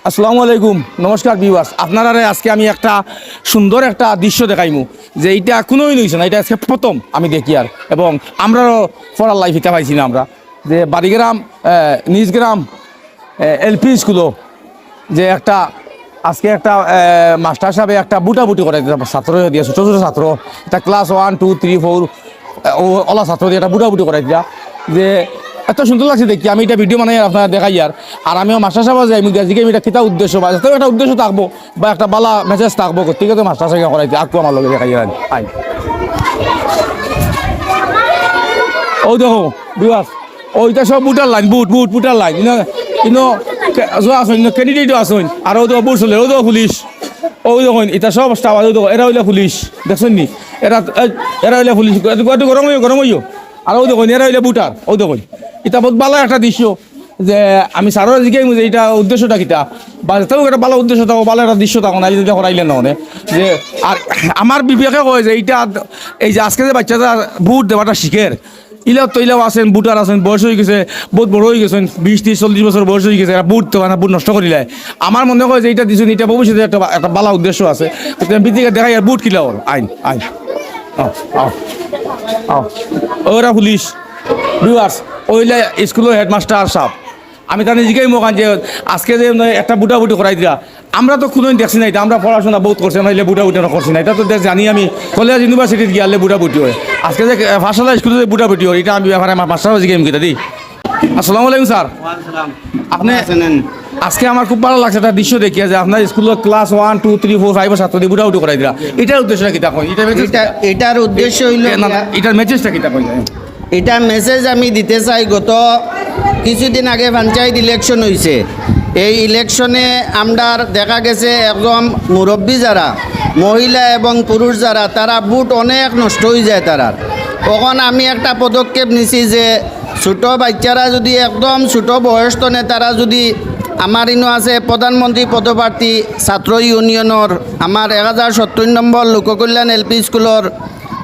আসসালামু আলাইকুম, নমস্কার ভিউয়ার্স। আপনারা আজকে আমি একটা সুন্দর একটা দৃশ্য দেখাইমু যে এইটা কোনোই নইছে না, এটা আজকে প্রথম আমি দেখি। আর এবং আমরাও পড়ার লাইফ এটা পাইছি না আমরা যে বাড়িগ্রাম নিজ গ্রাম এলপি স্কুলও যে একটা আজকে একটা মাস্টার সাহেব একটা বুটাবুটি করে ছাত্র দিয়েছে, ছোটো ছোটো ছাত্র, এটা ক্লাস 1, 2, 3, 4 ওলা ছাত্র দিয়ে একটা বুটাবুটি করে দিয়া যে এত সুন্দর লাগছে দেখি। আমি এটা ভিডিও মানে আপনারা দেখাই আর আমিও মাস্টার সাহেব যাই জিকে আমি এটা কিতা উদ্দেশ্য বা যাতেও একটা উদ্দেশ্য থাকবো বা একটা বালা মেসেজ থাকবো, ঠিক আছে মাস্টার সাহেব করাইতে আকু আমার লগে দেখাই আই ও দেখো বিবাস ওইটা সব বুটার লাইন, বুটার লাইন কিন্তু আসুন ক্যান্ডিডেটও আসুন আর ও দেখো বুট চলে, ও দেখো পুলিশ, ওই দেখুন এটা সব স্টাফ দেখো, এরা হইলে পুলিশ দেখছেন নি, এরা হইলে পুলিশ গরম হইও আর ও দেখুন এরা হইলে বুটার, ও দেখুন এটা বহুত ভালো একটা দৃশ্য যে আমি স্যারের জিজ্ঞাই যে এটা উদ্দেশ্যটা কিটা বা তাও একটা ভালো উদ্দেশ্য থাকো, ভালো একটা দৃশ্য থাকো না যদি করাইলে না যে। আর আমার বিবেকে কয় যে এইটা এই যে আজকে যে বাচ্চারা বুট দেওয়াটা শিখের ইলাও আছেন, বুটার আছেন, বয়স হয়ে গেছে, বহুত বড় হয়ে গেছেন, 20, 30, 40 বছর বয়স হয়ে গেছে, এরা বুট দেওয়া না, বুট নষ্ট করিলে আমার মনে হয় যে এইটা দিচ্ছেন, এটা ভবিষ্যতে একটা ভালো উদ্দেশ্য আছে। বিদিকে দেখাই আর বুট কিলা ওর আইন ওরা পুলিশ ভিউয়ার্স ওইলে স্কুলের হেডমাস্টার সাহেব আমি তার নিজেকেই মোকান যে আজকে যে একটা বুটাবুটি করাই দিয়া আমরা তো কোনো দেখছি না, এটা আমরা পড়াশোনা বহুত করছি, আমরা বুটাবুটি করছি না, এটা তো জানি আমি কলেজ ইউনিভার্সিটিতে গিয়ে বুটাবুটি হয়। আজকে যে ফার্স্টলা স্কুলে যে বুটাবুটি হয় এটা আমি ব্যাপারে আমার মাস্টার জিকে আমি কিতা দিই। আসসালামু আলাইকুম স্যার। আপনি আজকে আমার খুব ভালো লাগছে একটা দৃশ্য দেখিয়ে যে আপনার স্কুলের ক্লাস 1, 2, 3, 4, 5 ছাত্র দিয়ে বুটাবুটি করাই দিলা, এটার উদ্দেশ্যটা কিতা কই? এটার উদ্দেশ্য হইল এটার মেসেজটা কিতা কই? এটা মেসেজ আমি দিতে চাই। গত কিছুদিন আগে পঞ্চায়েত ইলেকশন হয়েছে, এই ইলেকশনে আমরা দেখা গেছে একদম মুরব্বী যারা মহিলা এবং পুরুষ যারা তারা বুট অনেক নষ্ট হয়ে যায় তারার। তখন আমি একটা পদক্ষেপ নিছি যে ছোটো বাচ্চারা যদি একদম ছোটো বয়সতনে তারা যদি আমার ইনো আছে প্রধানমন্ত্রী পদপ্রার্থী ছাত্র ইউনিয়নের আমার 1070 নম্বর লোককল্যাণ এলপি স্কুলের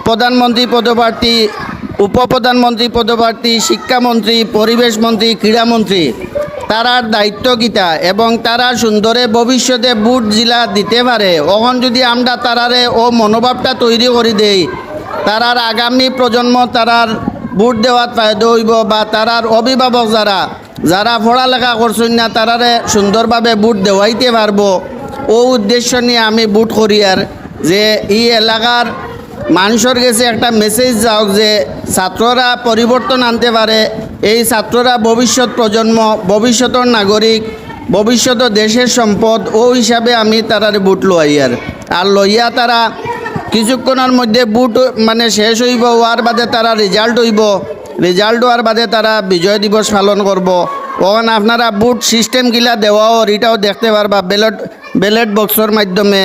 প্রধানমন্ত্রী পদপ্রার্থী, উপপ্রধানমন্ত্রী পদপ্রার্থী, শিক্ষামন্ত্রী, পরিবেশ মন্ত্রী, ক্রীড়ামন্ত্রী তারার দায়িত্ব কিতা এবং তারা সুন্দরে ভবিষ্যতে বুট জিলা দিতে পারে। ওখন যদি আমরা তারারে ও মনোভাবটা তৈরি করে দেই, তারার আগামী প্রজন্ম তারার বুট দেওয়াত ফায়দা হইব বা তারার অভিভাবক যারা পড়ালেখা করছেন না তারারে সুন্দরভাবে বুট দেওয়াইতে পারবো। ও উদ্দেশ্য নিয়ে আমি বুট করি আর যে এই এলাকার মানুষের কাছে একটা মেসেজ যাওক যে ছাত্ররা পরিবর্তন আনতে পারে, এই ছাত্ররা ভবিষ্যৎ প্রজন্ম, ভবিষ্যতের নাগরিক, ভবিষ্যৎ দেশের সম্পদ। ও হিসাবে আমি তারারে বুট লইয়ার আর লইয়া তারা কিছুক্ষণের মধ্যে বুট মানে শেষ হইব, হওয়ার বাদে তারা রেজাল্ট হইব, রেজাল্ট হওয়ার বাদে তারা বিজয় দিবস পালন করব। তখন আপনারা বুট সিস্টেম গিলা দেওয়াও এটাও দেখতে পারবা ব্যালট বক্সের মাধ্যমে।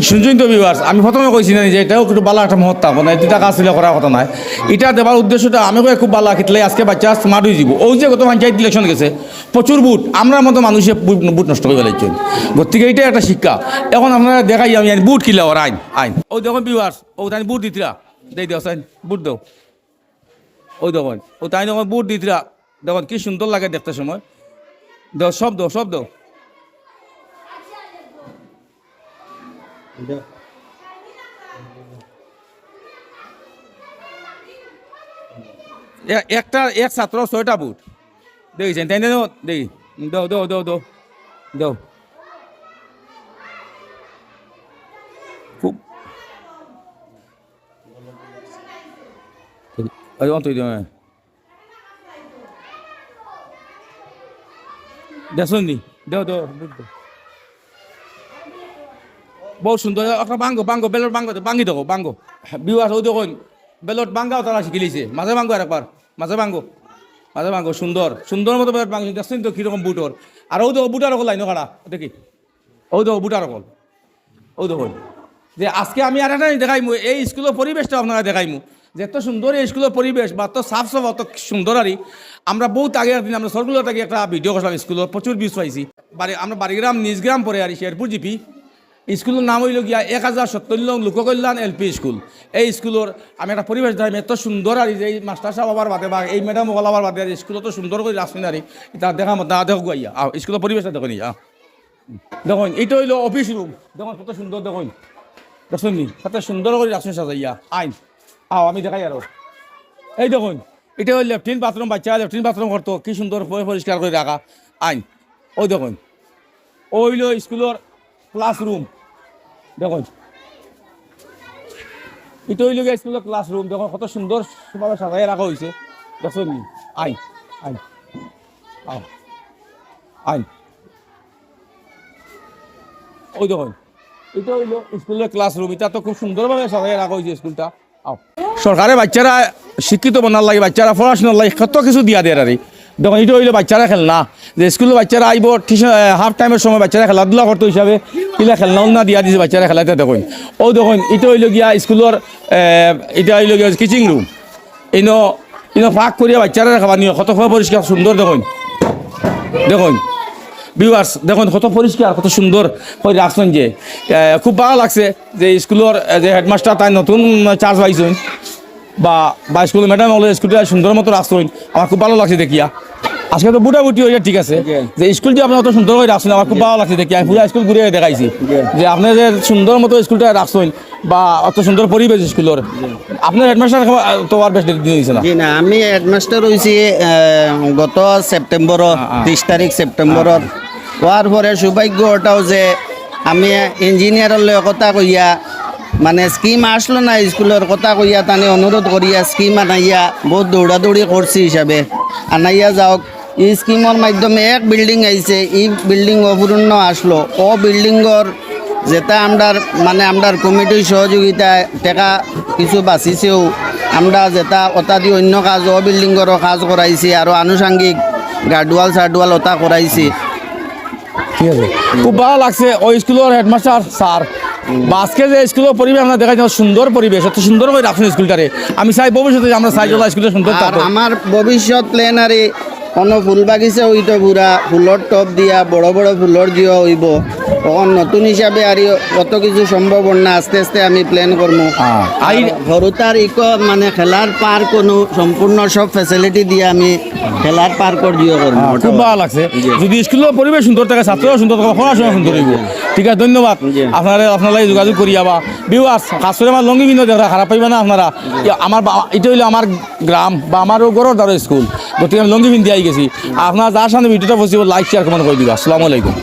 শুনছেন তো ভিউয়ার্স, আমি প্রথমে কইছি না যে এটাও একটু ভালো একটা মহত্তা মানে এটা কাজ ছিল করার কথা নয়, এটা দেওয়ার উদ্দেশ্যটা আমি খুব ভালো খেতলে আজকে বাচ্চা স্মার্ট হয়ে যাব। ওই যে গত পঞ্চায়েত ইলেকশন গেছে প্রচুর বুট আমরা মতো মানুষের বুট নষ্ট করে ফেলেছেন, গতিকে এইটাই একটা শিক্ষা। এখন আপনারা দেখাই আমি বুট কিলা ওর আইন ওই দেখুন ভিউয়ার্স, ও তাই বুট দিতরা দেই দেও সাইন বুট দেও, ওই দেখুন ও তাই দেখুন বুট দিতরা, দেখুন কি সুন্দর লাগে দেখতে সময়, দেও সব দেও এক ছাত্র 6টা বুট দেখেছেন তাই না? দেখি দাও খুব দেখুন নি দেও বুট দাও বহুত সুন্দর একটা বাঙ্গো বেলট ভাঙি দেখো বাঙ্গো বিবাস ও দেখুন বেলট বাঙ্গাও তারা শিখিলিছে, মাঝে ভাঙ্গো আর একবার মাঝে ভাঙ্গো সুন্দর মতো বেলট ভাঙি দেখছেন তো কীরকম বুটর। আর ও দেখো বুটার অকল লাইন কাটা দেখি, ও দেখো বুটার অকল, ও দেখুন যে আজকে আমি আর একটা দেখাইমু এই স্কুলের পরিবেশটা আপনারা দেখাইমু যে এত সুন্দর এই স্কুলের পরিবেশ বা এত সাফ সাফ অত সুন্দর। আর আমরা বহুত আগে একদিন আমরা সরগুলো থেকে একটা ভিডিও করলাম স্কুলের, প্রচুর ভিউজ পাইছি। আমরা বাড়িগ্রাম নিজ গ্রাম পরে আর শেরপুর জিপি স্কুলের নাম হইল গিয়া 1070 নং লোককল্যাণ এলপি স্কুল। এই স্কুলের আমি একটা পরিবেশ দেখাম, এত সুন্দর আর এই মাস্টার সাহেব আবার বাদে বা এই ম্যাডাম ওগুলো আবার বাদে স্কুল তো সুন্দর করে রাখছেন আর তা দেখাম না দেখো গাইয়া স্কুলের পরিবেশটা দেখুন দেখুন এইটা হইলো অফিস রুম, দেখুন কত সুন্দর দেখুন দেখুন নি কত সুন্দর করে রাখছেন সাজাইয়া আইন আমি দেখাই আরো। এই দেখুন এটা হইল লেফটিন বাথরুম, বাচ্চা লেফটিন বাথরুম করতো কি সুন্দর পরিষ্কার করে রাখা আইন। ওই দেখুন ওইল স্কুলের ক্লাসরুম দেখুন, এটা হইল গিয়ে স্কুলের ক্লাসরুম দেখুন কত সুন্দর ভাবে সাজাই রাখা হয়েছে দেখুন নি আইন আইন আইন। ওই দেখুন এটা হইল স্কুলের ক্লাসরুম, এটা তো খুব সুন্দরভাবে সাজাই রাখা হয়েছে স্কুলটা। সরকারে বাচ্চারা শিক্ষিত বানার লাগে, বাচ্চারা পড়াশোনার লাগে কত কিছু দিয়া দেয় আর দেখুন এটা হইলো বাচ্চারা খেলনা, যে স্কুলের বাচ্চারা আইব টিউশন হাফ টাইমের সময় বাচ্চারা খেলাধুলা করতে হিসাবে কিলা খেলনাও না দিয়া দিয়েছে বাচ্চারা খেলাতে দেখুন। ও দেখুন এটা হইলো গিয়া স্কুলের এটা হইলো গিয়া কিচিং রুম, ইনো ইনো ফাঁক করিয়া বাচ্চারা খাবার নিয়ে কত পরিষ্কার সুন্দর দেখুন দেখুন ভিউয়ার্স দেখুন কত পরিষ্কার কত সুন্দর করে রাখছেন যে খুব ভালো লাগছে যে স্কুলের যে হেডমাস্টার তাই নতুন চার্জ পাইছেন বা স্কুলের ম্যাডাম হলো স্কুলটা সুন্দর মতো রাখছেন, আমার খুব ভালো লাগছে দেখিয়া। আজকে তো বুটাবুটি হয়ে ঠিক আছে যে স্কুলটি আপনার অত সুন্দর করে রাখছেন, আমার খুব ভালো লাগছে দেখি। আমি পুরো স্কুল ঘুরে দেখাইছি যে আপনি যে সুন্দর মতো স্কুলটা রাখছেন বা অত সুন্দর পরিবেশ স্কুলের। আপনার হেডমাস্টার তো আর বেশ দিন হয়েছে না? জি না, আমি হেডমাস্টার হয়েছি গত সেপ্টেম্বর 30 তারিখ সেপ্টেম্বরের। হওয়ার পরে সৌভাগ্য ওটাও যে আমি ইঞ্জিনিয়ারের লগে কথা কইয়া মানে স্কিম আসলো না স্কুলের কথা কইয়া তানে অনুরোধ করিয়া স্কিম আনাইয়া বহুত দৌড়াদৌড়ি করছি হিসাবে আনাইয়া যাওক। এই স্কিমের মাধ্যমে এক বিল্ডিং আইছে, এই বিল্ডিং অপূর্ণ আসলো। ও বিল্ডিংর যেটা আমরার কমিটির সহযোগিতায় টাকা কিছু বাঁচিছেও, আমরা যেটা ওটা দিয়ে অন্য কাজ ও বিল্ডিংয়েরও কাজ করাইছি আর আনুষঙ্গিক গার্ডওয়াল সার্ডওয়াল ওটা করাইছি। ঠিক আছে, খুব ভালো লাগছে ওই স্কুলের হেডমাস্টার স্যার বা আজকে যে স্কুলের পরিবেশ আমরা দেখাই সুন্দর পরিবেশ, এত সুন্দর করে রাখছেন স্কুলটারে। আমি চাই ভবিষ্যতে আমরা চাই স্কুলের সুন্দর আর আমার ভবিষ্যৎ প্ল্যান আরে কোনো ফুল বাগিচা হইতো পুরা ফুলর টপ দিয়া বড় বড় ফুলর দিয়া হইব। তখন নতুন হিসাবে আর কত কিছু সম্ভব না, আস্তে আস্তে আমি প্ল্যান করবো। সরুতার মানে খেলার পার্ক কোনো সম্পূর্ণ সব ফ্যাসিলিটি দিয়ে আমি খেলার পার্কর দিয়ে করবো। খুব ভালো লাগছে যদি স্কুলের পরিবেশ সুন্দর থাকে, ছাত্ররাও সুন্দর থাকে, পড়াশোনা সুন্দর হইব। ঠিক আছে, ধন্যবাদ। আপনারা যোগাযোগ করিয়া বা বিওয়াস কাজ করে আমার লঙ্গি বিনোদ দেখা খারাপ পাইবে না আপনারা। আমার এটা হইলো আমার গ্রাম বা আমারও গড়ের দ্বারা স্কুল, গতিকে আমি লঙ্গি বিন দিয়ে গেছি। আপনারা যার সামনে ভিডিওটা বসিব লাইক শেয়ার কমেন্ট করে দিবা। আসসালামু আলাইকুম।